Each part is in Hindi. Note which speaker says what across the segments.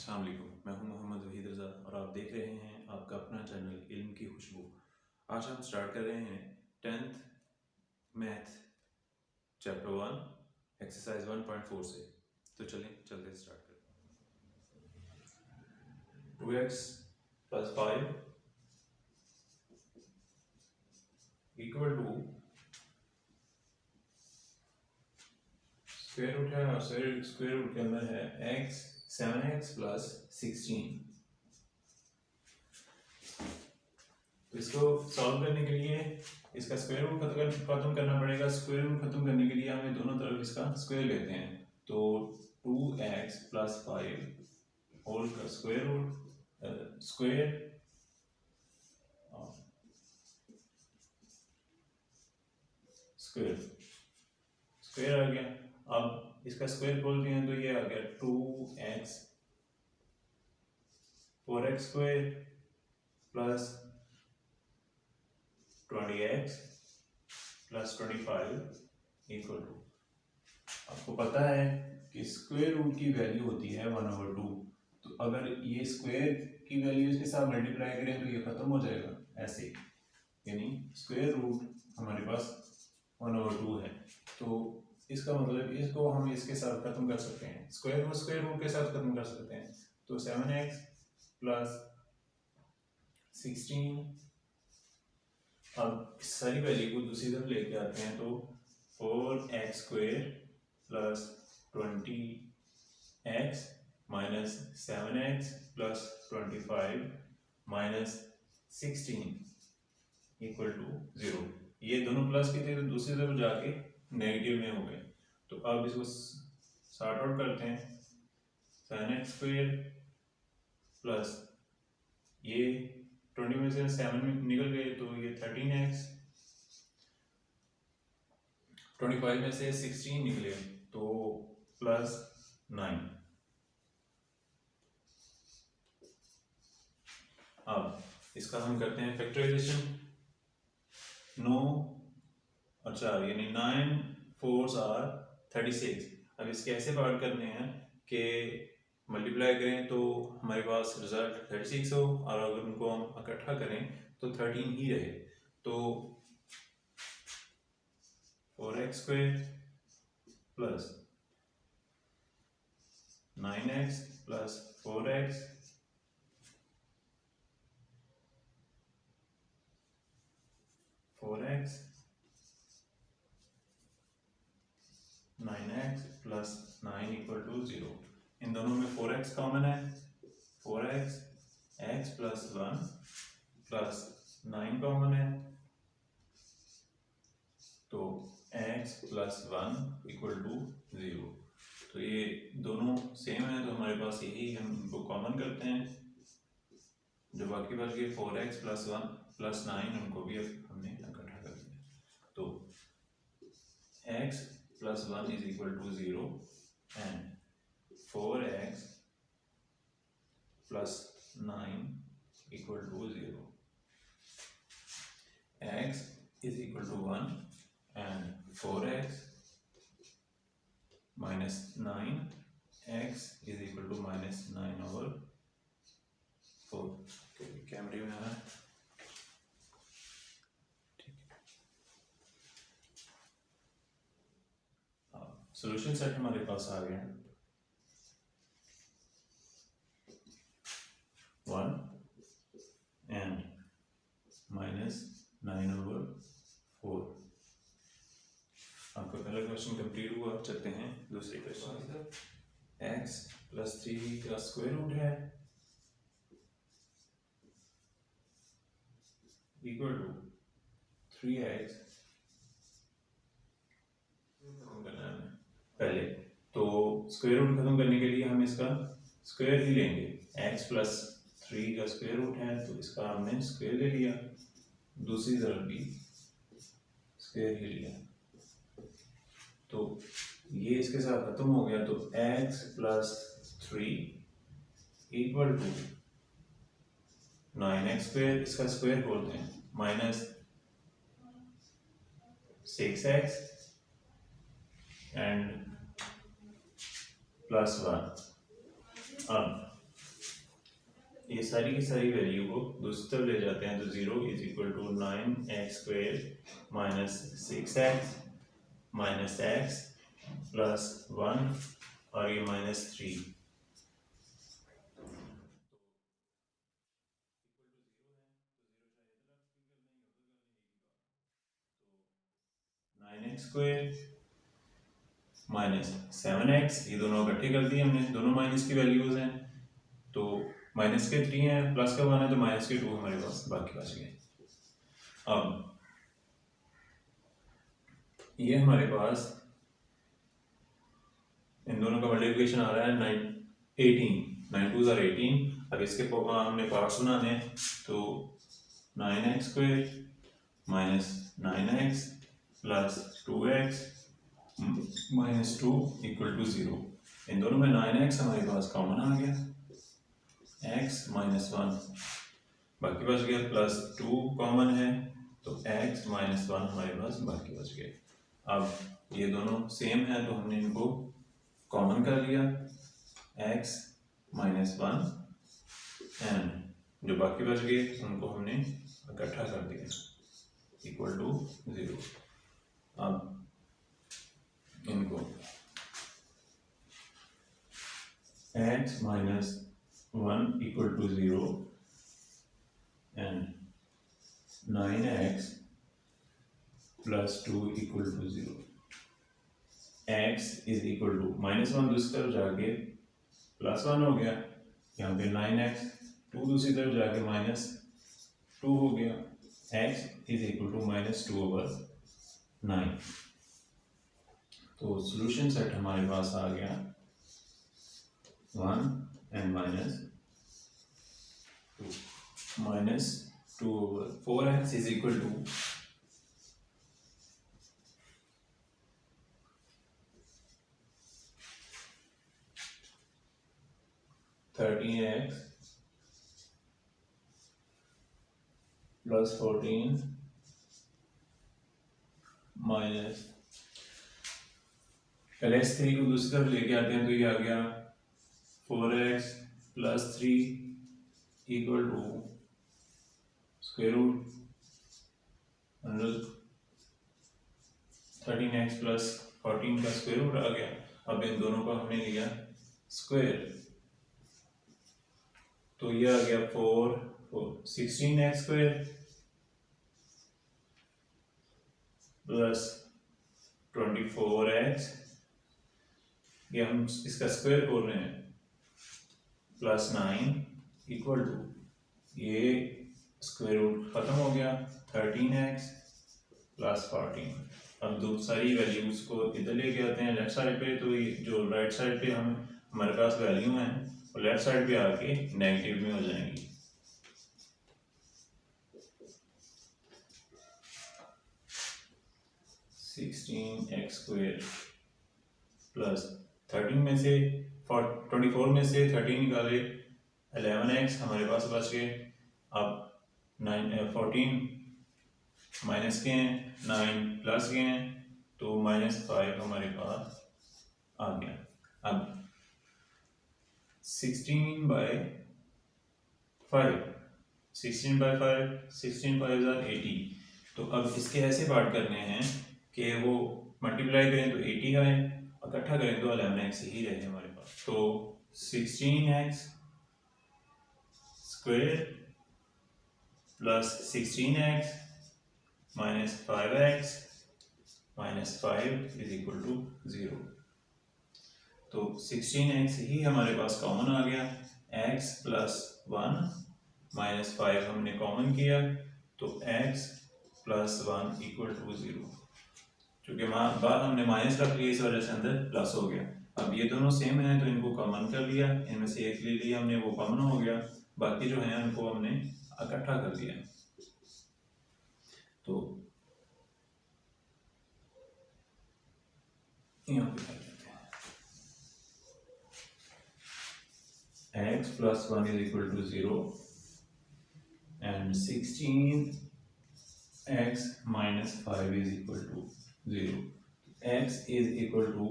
Speaker 1: अस्सलाम वालेकुम, मैं हूं मोहम्मद वहीद रज़ा और आप देख रहे हैं आपका अपना चैनल इल्म की खुशबू। आज हम स्टार्ट कर रहे हैं 10th मैथ चैप्टर 1 एक्सरसाइज 1.4 से। तो चलते स्टार्ट करते हैं। 2x + 5 equal to square root है और स्क्वायर रूट के अंदर है x 7x + 16। तो इसको सॉल्व करने के लिए इसका स्क्वायर रूट खत्म करना पड़ेगा। स्क्वायर रूट खत्म करने के लिए हमें दोनों तरफ इसका स्क्वायर लेते हैं। तो 2x + 5 होल का square root square square square आ गया। अब इसका स्क्वायर खोलते हैं तो ये आ गया 2x 4x square plus 20x + 25 equal to, आपको पता है कि स्क्वायर रूट की वैल्यू होती है 1/2। तो अगर ये स्क्वायर की वैल्यू इसके साथ मल्टीप्लाई करें तो ये खत्म हो जाएगा ऐसे, यानी स्क्वायर रूट हमारे पास 1/2 है। तो इसका मतलब इसको हम इसके साथ खत्म कर सकते हैं, स्क्वायर रूट के साथ खत्म कर सकते हैं। तो 7x + 16, अब इस सारी वैल्यू को दूसरी तरफ लेके आते हैं तो 4x square + 20x - 7x + 25 - 16 equal to 0। ये दोनों प्लस के थे तो दूसरी तरफ जाके नेगेटिव में हो गए। तो अब इसको सॉर्ट आउट करते हैं। 7x स्क्वायर प्लस ये 20 में से 7 निकल गए तो ये 13x, 25 में से 16 निकले तो +9। अब इसका हम करते हैं फैक्टराइजेशन। 9 और 4 यानी 9 4s are 36। अब इसके ऐसे पार्ट करने हैं कि मल्टीप्लाई करें तो हमारे पास रिजल्ट 36 हो और अगर उनको हम इकट्ठा करें तो 13 ही रहे। तो 4x square plus 9x + 4x (9x + 9 = 0). इन दोनों में 4x कॉमन है। 4x x + 1 + 9 कॉमन है तो x + 1 = 0। तो ये दोनों सेम है तो हमारे पास यही, हम इनको कॉमन करते हैं। जो बाकी बच गए 4x + 1 + 9 उनको भी अब हमने इकट्ठा कर दिया। तो x + 1 = 0 and 4x + 9 = 0। x = 1 and 4x - 9, x = -9/4। कैमरे में आ रहा है, सॉल्यूशन सेट हमारे पास आ गया। 1 and -9/4। आपका पहला क्वेश्चन कंप्लीट हुआ। चलते हैं दूसरे क्वेश्चन की तरफ। x + 3 का स्क्वायर रूट है इक्वल टू 3x। पहले तो स्क्वायर रूट खत्म करने के लिए हम इसका स्क्वायर ही लेंगे। x + 3 का स्क्वायर रूट है तो इसका हमने स्क्वायर ले लिया, दूसरी तरफ भी स्क्वायर ही लिया। तो ये इसके साथ खत्म हो गया तो x + 3 equal to 9x square, इसका स्क्वायर बोलते हैं, -6x एंड +1। अब ये सारी की सारी वैल्यू को दूसरी तरफ ले जाते हैं तो 0 is equal to 9x² minus 6x minus x plus 1 और ये -3। 9x² माइनस 7x, ये दोनों इकट्ठे कर दिए हमने, दोनों माइनस की वैल्यूज हैं तो माइनस के 3 है, प्लस का 1 है तो माइनस के 2 हमारे पास बाकी बच गए। अब ये हमारे पास इन दोनों का मल्टीप्लिकेशन आ रहा है 18, 9 2s are 18। अब इसके हमने पार्ट्स बनाने हैं तो 9x² minus 9x plus 2x minus 2 equal to 0। इन दोनों में 9x हमारे पास कॉमन आ गया, x माइनस 1 बाकी बच गया, प्लस 2 कॉमन है तो x माइनस 1 हमारे पास बाकी बच गए। अब ये दोनों सेम है तो हमने इनको कॉमन कर लिया, x माइनस 1 एंड जो बाकी बच गए उनको हमने इकट्ठा कर दिया इक्वल टू 0। अब इनको x minus 1 equal to 0 and 9x plus 2 equal to 0। x is equal to -1 दूसरी तरफ जाके +1 हो गया, यहाँ पे 9x, 2 दूसरी तरफ जाके -2 हो गया, x इज इक्वल टू -2/9। तो सॉल्यूशन सेट हमारे पास आ गया 1 and -2/4x is equal to 13x plus 14 minus, पहले S3 को दूसरी तरफ लेके आते हैं तो ये आ गया 4x plus 3 equal to square root 13x plus 14 का स्क्वायर रूट आ गया। अब इन दोनों का हमने लिया स्क्वायर तो ये आ गया 16x² प्लस 24x, ये हम इसका स्क्वायर बोल रहे हैं, प्लस 9 इक्वल टू ये स्क्वायर रूट खत्म हो गया 13x प्लस 14। अब दो सारी वैल्यूज को इधर लेके आते हैं लेफ्ट साइड पे, तो ये जो राइट साइड पे हम हमारे पास वैल्यू है और लेफ्ट साइड पे आके नेगेटिव में हो जाएंगी। (16x² प्लस 13 में से 24 में से 13 निकाले 11x हमारे पास बच गए। अब 14 माइनस के हैं, 9 प्लस के हैं तो -5 हमारे पास आ गया। अब 16/5 16 5 80। तो अब इसके ऐसे पार्ट करने हैं कि वो मल्टीप्लाई करें तो 80 आए, इकट्ठा करें तो 11x ही रहे हमारे पास। तो 16x² plus 16x minus 5x minus 5 is equal to 0। तो 16x ही हमारे पास कॉमन आ गया, x प्लस 1 माइनस 5 हमने कॉमन किया तो x प्लस 1 इक्वल टू 0। चूंकि बाद हमने माइनस रख लिया इस वजह से अंदर प्लस हो गया। अब ये दोनों सेम हैं तो इनको कॉमन कर लिया, इनमें से एक ले लिया हमने, वो कॉमन हो गया, बाकी जो है उनको हमने इकट्ठा कर दिया। तो यहाँ पे कर लेते हैं x plus 1 is equal to 0 and 16x minus 5 is equal to 0। x is equal to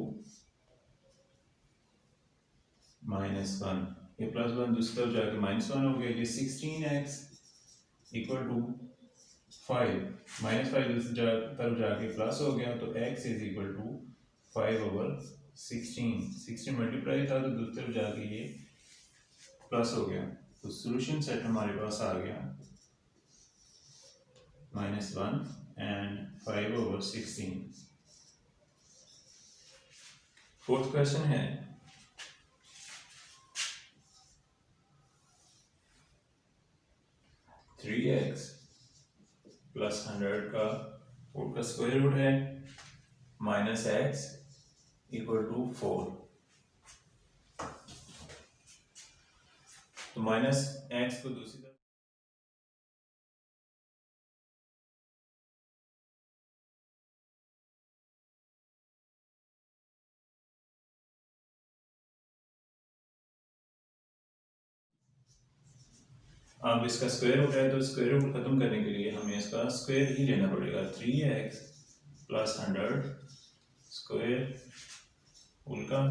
Speaker 1: -1 ये +1 दूसरी तरफ जाके -1 हो गया, ये 16x इक्वल टू 5, -5 दूसरी तरफ जाके प्लस हो गया, तो x is equal to 5/16। 16 multiply था तो दूसरी तरफ जाके ये प्लस हो गया, तो सोल्यूशन सेट हमारे पास आ गया -1 एंड 5/16। फोर्थ क्वेश्चन है 3x प्लस 100 का 4 का स्क्वायर रूट है -x इक्वल टू 4। तो -x को दूसरी तरफ अब इसका स्क्वायर रूट है, तो स्क्वायर रूट खत्म करने के लिए हमें इसका स्क्वायर ही लेना पड़ेगा। 3x प्लस 100 स्क्वायर होल का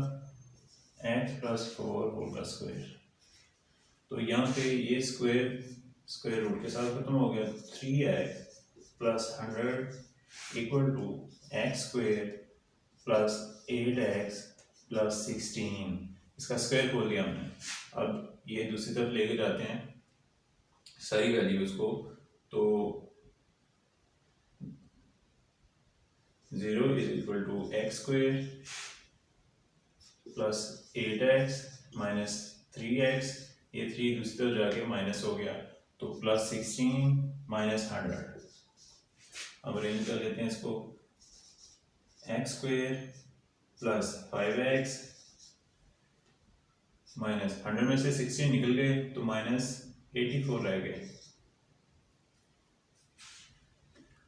Speaker 1: x प्लस 4 होल का स्क्वायर। तो यहाँ पे ये स्क्वायर रूट के साथ खत्म हो गया। 3x plus 100 equal to x square plus 8x plus 16। इसका स्क्वायर खोल दिया हमने। अब ये दूसरी तरफ लेके जाते हैं सारी वैल्यूज को, तो 0 is equal to x square plus 8x minus 3x, ये 3 दूसरी तरफ जाके माइनस हो गया, तो प्लस 16 माइनस 100। अब अरेंज कर लेते हैं इसको। X square plus 5x minus 100 में से 16 निकल गए तो माइनस 84 रह गए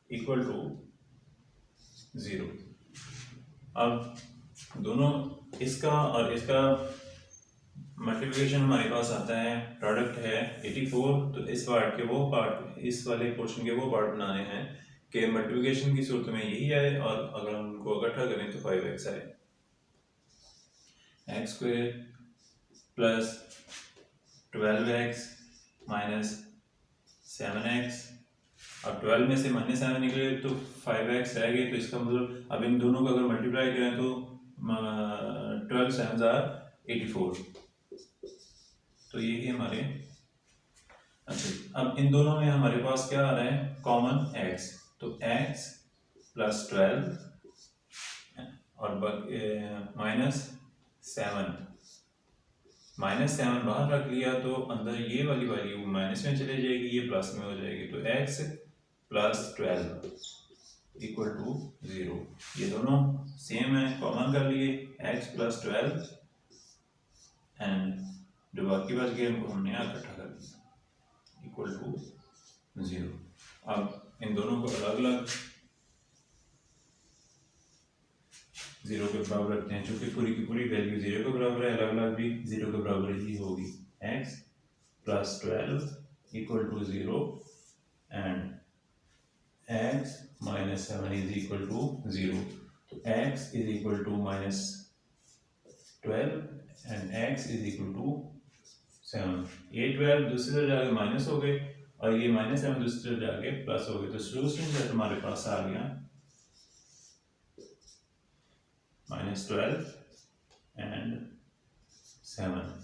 Speaker 1: इक्वल टू 0। अब दोनों इसका और इसका मल्टीप्लिकेशन हमारे पास आता है, प्रोडक्ट है 84। तो इस पार्ट के वो पार्ट, इस वाले पोर्शन के वो पार्ट बनाने हैं कि मल्टीप्लिकेशन की सूरत में यही आए और अगर हम उनको इकट्ठा करें तो 5x आए। X square plus 12x minus 7x। अब 12 में से -7 निकले तो 5x रह गए, तो इसका मतलब अब इन दोनों को अगर मल्टीप्लाई करें तो 12 7 84। तो ये ही हमारे। अच्छा, अब इन दोनों में हमारे पास क्या आ रहा है, कॉमन x। तो x प्लस 12 और -7 -7 बाहर रख लिया तो अंदर ये वाली वैल्यू माइनस में चले जाएगी, ये प्लस में हो जाएगी। तो x प्लस 12 इक्वल टू 0। ये दोनों सेम है, कॉमन कर लिए x प्लस 12 एंड जो बाकी बच गए उनको हमने इकट्ठा कर दिया इक्वल टू 0। अब इन दोनों को अलग अलग 0 के बराबर रखते हैं, चूंकि पूरी की पूरी वैल्यू 0 के बराबर है, अलग अलग भी 0 के बराबर ही होगी। x plus 12 equal to 0 and x minus 7 is equal to 0। तो x is equal to -12 and x is equal to 7। ये 12 दूसरी तरफ जाके माइनस हो गए और ये -7 दूसरी तरफ जाके प्लस हो गए, तो सोल्यूशन सेट हमारे पास आ गया -12 and 7।